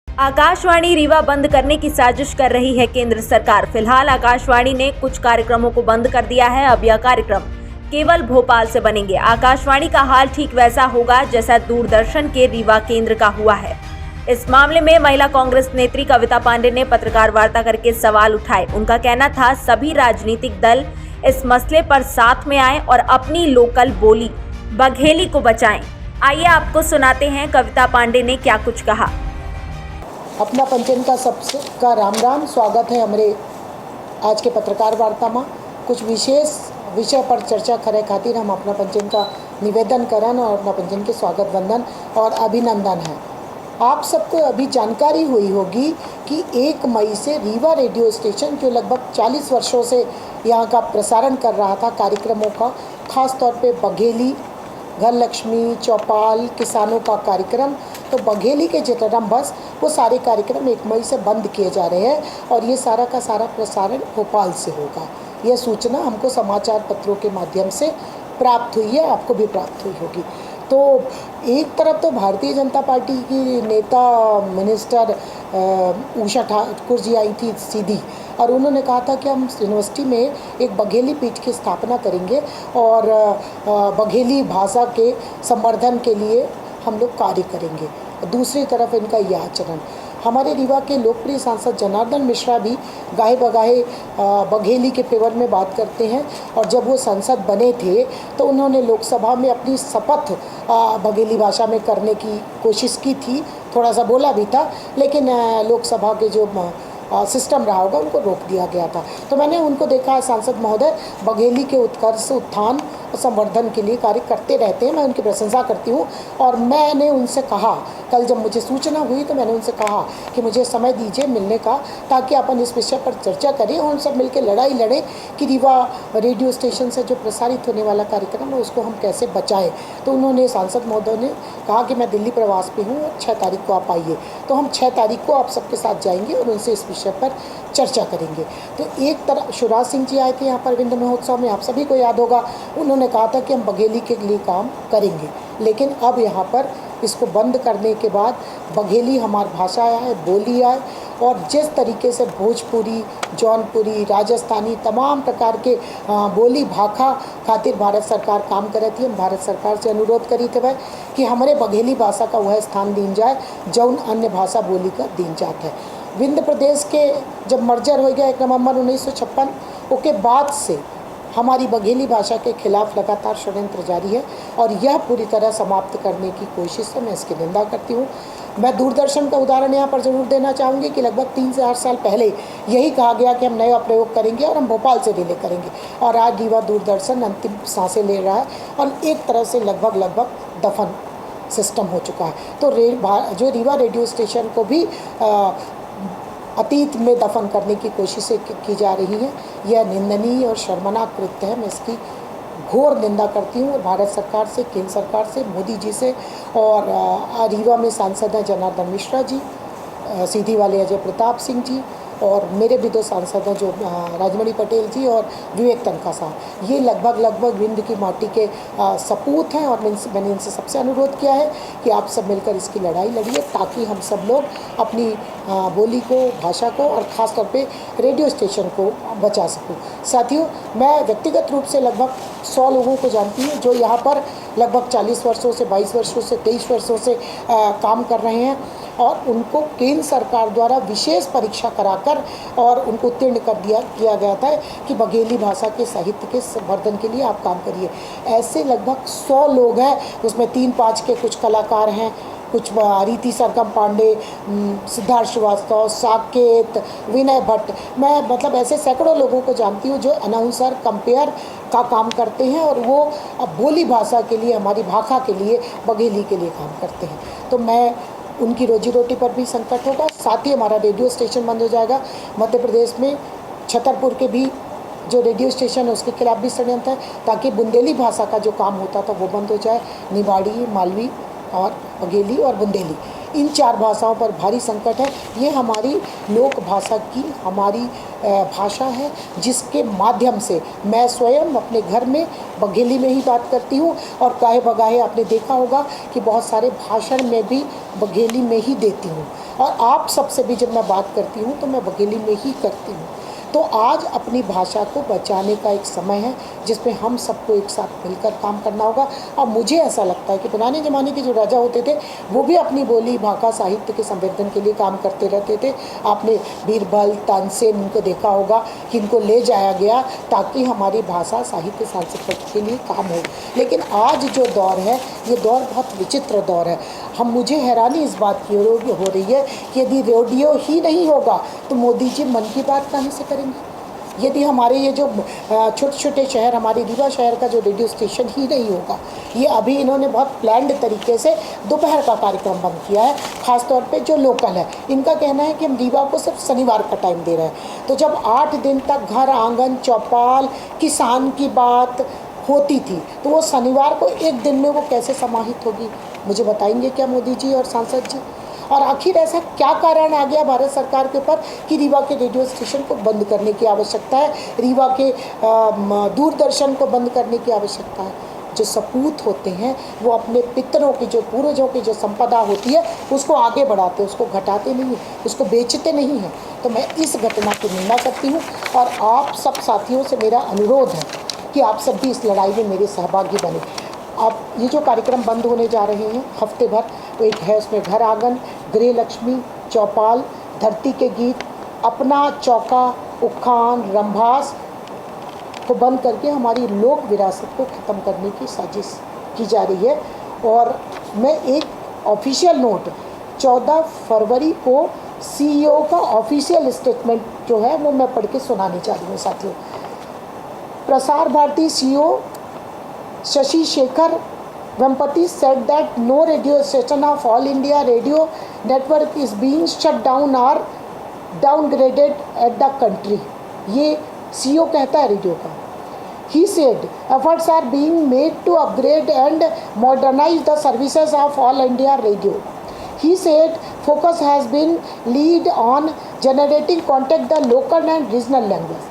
आकाशवाणी रीवा बंद करने की साजिश कर रही है केंद्र सरकार। फिलहाल आकाशवाणी ने कुछ कार्यक्रमों को बंद कर दिया है। अब यह कार्यक्रम केवल भोपाल से बनेंगे। आकाशवाणी का हाल ठीक वैसा होगा जैसा दूरदर्शन के रीवा केंद्र का हुआ है। इस मामले में महिला कांग्रेस नेत्री कविता पांडे ने पत्रकार वार्ता करके सवाल उठाए। उनका कहना था, सभी राजनीतिक दल इस मसले पर साथ में आए और अपनी लोकल बोली बघेली को बचाएं। आइए आपको सुनाते हैं कविता पांडे ने क्या कुछ कहा। अपना पंचन का सबका राम राम। स्वागत है हमारे आज के पत्रकार वार्ता में। कुछ विशेष विषय पर चर्चा करे खातिर हम अपना पंचन का निवेदन करन और अपना पंचन के स्वागत वंदन और अभिनंदन है। आप सबको अभी जानकारी हुई होगी कि 1 मई से रीवा रेडियो स्टेशन जो लगभग 40 वर्षों से यहाँ का प्रसारण कर रहा था कार्यक्रमों का, ख़ास तौर पे बघेली, घर लक्ष्मी, चौपाल, किसानों का कार्यक्रम, तो बघेली के जितना बस वो सारे कार्यक्रम 1 मई से बंद किए जा रहे हैं और ये सारा का सारा प्रसारण भोपाल से होगा। यह सूचना हमको समाचार पत्रों के माध्यम से प्राप्त हुई है, आपको भी प्राप्त हुई होगी। तो एक तरफ तो भारतीय जनता पार्टी की नेता मिनिस्टर उषा ठाकुर जी आई थी सीधी, और उन्होंने कहा था कि हम यूनिवर्सिटी में एक बघेली पीठ की स्थापना करेंगे और बघेली भाषा के संवर्धन के लिए हम लोग कार्य करेंगे। दूसरी तरफ इनका यह आचरण, हमारे रीवा के लोकप्रिय सांसद जनार्दन मिश्रा भी गाहे बगाहे बघेली के फेवर में बात करते हैं, और जब वो सांसद बने थे तो उन्होंने लोकसभा में अपनी शपथ बघेली भाषा में करने की कोशिश की थी, थोड़ा सा बोला भी था, लेकिन लोकसभा के जो सिस्टम रहा होगा उनको रोक दिया गया था। तो मैंने उनको देखा है, सांसद महोदय बघेली के उत्कर्ष, उत्थान और संवर्धन के लिए कार्य करते रहते हैं। मैं उनकी प्रशंसा करती हूँ और मैंने उनसे कहा, कल जब मुझे सूचना हुई तो मैंने उनसे कहा कि मुझे समय दीजिए मिलने का, ताकि अपन इस विषय पर चर्चा करें और हम सब मिलकर लड़ाई लड़ें कि रीवा रेडियो स्टेशन से जो प्रसारित होने वाला कार्यक्रम है उसको हम कैसे बचाएं। तो उन्होंने, सांसद महोदय ने कहा कि मैं दिल्ली प्रवास पे हूँ, 6 तारीख को आप आइए। तो हम 6 तारीख को आप सबके साथ जाएंगे और उनसे इस विषय पर चर्चा करेंगे। तो एक तरफ शिवराज सिंह जी आए थे यहाँ पर विंध्य महोत्सव में, आप सभी को याद होगा, उन्होंने कहा था कि हम बघेली के लिए काम करेंगे, लेकिन अब यहाँ पर इसको बंद करने के बाद बघेली हमारी भाषा है, बोली है, और जिस तरीके से भोजपुरी, जौनपुरी, राजस्थानी तमाम प्रकार के बोली भाखा खातिर भारत सरकार काम कर रही थी। हम भारत सरकार से अनुरोध करी थे भाई कि हमारे बघेली भाषा का वह स्थान दीन जाए जौन अन्य भाषा बोली का दीन जात है। विंध्य प्रदेश के जब मर्जर हो गया 1 नवंबर 1956, उसके बाद से हमारी बघेली भाषा के खिलाफ लगातार षड्यंत्र जारी है और यह पूरी तरह समाप्त करने की कोशिश है। मैं इसकी निंदा करती हूँ। मैं दूरदर्शन का उदाहरण यहाँ पर ज़रूर देना चाहूँगी कि लगभग 3 से 8 साल पहले यही कहा गया कि हम नया प्रयोग करेंगे और हम भोपाल से रिले करेंगे, और आज रीवा दूरदर्शन अंतिम सांसें ले रहा है और एक तरह से लगभग दफन सिस्टम हो चुका है। तो जो रीवा रेडियो स्टेशन को भी अतीत में दफन करने की कोशिशें की जा रही हैं। यह निंदनीय और शर्मनाक कृत्य है। मैं इसकी घोर निंदा करती हूँ और भारत सरकार से, केंद्र सरकार से, मोदी जी से, और रीवा में सांसद हैं जनार्दन मिश्रा जी, सीधी वाले अजय प्रताप सिंह जी, और मेरे भी 2 सांसद हैं जो राजमणि पटेल जी और विवेक तनखा साहब। ये लगभग विंध्य की माटी के सपूत हैं और मैंने इनसे सबसे अनुरोध किया है कि आप सब मिलकर इसकी लड़ाई लड़िए, ताकि हम सब लोग अपनी बोली को, भाषा को और ख़ास तौर पे रेडियो स्टेशन को बचा सकूं। साथियों, मैं व्यक्तिगत रूप से लगभग 100 लोगों को जानती हूँ जो यहाँ पर लगभग 40 वर्षों से, 22 वर्षों से, 23 वर्षों से काम कर रहे हैं, और उनको केंद्र सरकार द्वारा विशेष परीक्षा कराकर और उनको उत्तीर्ण किया गया था कि बघेली भाषा के साहित्य के संवर्धन के लिए आप काम करिए। ऐसे लगभग 100 लोग हैं, उसमें 3-5 के कुछ कलाकार हैं, कुछ रीति सरगम पांडे, सिद्धार्थ श्रीवास्तव, साकेत, विनय भट्ट, मैं मतलब ऐसे सैकड़ों लोगों को जानती हूँ जो अनाउंसर, कंपेयर का काम करते हैं और वो अब बोली भाषा के लिए, हमारी भाषा के लिए, बघेली के लिए काम करते हैं। तो मैं उनकी रोजी रोटी पर भी संकट होगा, साथ ही हमारा रेडियो स्टेशन बंद हो जाएगा। मध्य प्रदेश में छतरपुर के भी जो रेडियो स्टेशन है उसके खिलाफ भी षड्यंत्र है, ताकि बुंदेली भाषा का जो काम होता था वो बंद हो जाए। निवाड़ी, मालवी और बघेली और बुंदेली, इन 4 भाषाओं पर भारी संकट है। ये हमारी लोक भाषा की हमारी भाषा है, जिसके माध्यम से मैं स्वयं अपने घर में बघेली में ही बात करती हूँ और काहे बगाहे आपने देखा होगा कि बहुत सारे भाषण में भी बघेली में ही देती हूँ, और आप सबसे भी जब मैं बात करती हूँ तो मैं बघेली में ही करती हूँ। तो आज अपनी भाषा को बचाने का एक समय है जिसमें हम सबको एक साथ मिलकर काम करना होगा। और मुझे ऐसा लगता है कि पुराने ज़माने के जो राजा होते थे वो भी अपनी बोली भाषा साहित्य के संवर्धन के लिए काम करते रहते थे। आपने बीरबल, तानसेन इनको देखा होगा कि इनको ले जाया गया ताकि हमारी भाषा साहित्य सांस्कृतिक के लिए काम हो। लेकिन आज जो दौर है ये दौर बहुत विचित्र दौर है। मुझे हैरानी इस बात की हो रही है कि यदि रेडियो ही नहीं होगा तो मोदी जी मन की बात कहाँ से करेंगे। यदि हमारे ये जो छोटे छोटे शहर, हमारे रीवा शहर का जो रेडियो स्टेशन ही नहीं होगा, ये अभी इन्होंने बहुत प्लान्ड तरीके से दोपहर का कार्यक्रम बंद किया है, ख़ासतौर पे जो लोकल है। इनका कहना है कि हम रीवा को सिर्फ शनिवार का टाइम दे रहे हैं। तो जब 8 दिन तक घर आंगन चौपाल किसान की बात होती थी तो वो शनिवार को एक दिन में वो कैसे समाहित होगी, मुझे बताएंगे क्या मोदी जी और सांसद जी। और आखिर ऐसा क्या कारण आ गया भारत सरकार के ऊपर कि रीवा के रेडियो स्टेशन को बंद करने की आवश्यकता है, रीवा के दूरदर्शन को बंद करने की आवश्यकता है। जो सपूत होते हैं वो अपने पितरों की, जो पूर्वजों की जो संपदा होती है उसको आगे बढ़ाते, उसको घटाते नहीं, उसको बेचते नहीं हैं। तो मैं इस घटना की निंदा करती हूँ और आप सब साथियों से मेरा अनुरोध है कि आप सब भी इस लड़ाई में मेरे सहभागी बने। अब ये जो कार्यक्रम बंद होने जा रहे हैं हफ्ते भर, तो एक है उसमें घर आंगन, गृह लक्ष्मी, चौपाल, धरती के गीत, अपना चौका, उखान, रंभास को बंद करके हमारी लोक विरासत को ख़त्म करने की साजिश की जा रही है। और मैं एक ऑफिशियल नोट 14 फरवरी को CEO का ऑफिशियल स्टेटमेंट जो है वो मैं पढ़ के सुनाने चाह रही हूँ साथियों। Prasar Bharati CEO Shashi Shekhar Vempathi said that no radio station of All India Radio Network is being shut down or downgraded at the country. ये CEO कहता है रेडियो का। He said efforts are being made to upgrade and modernize the services of All India Radio. He said focus has been laid on generating contact the local and regional language.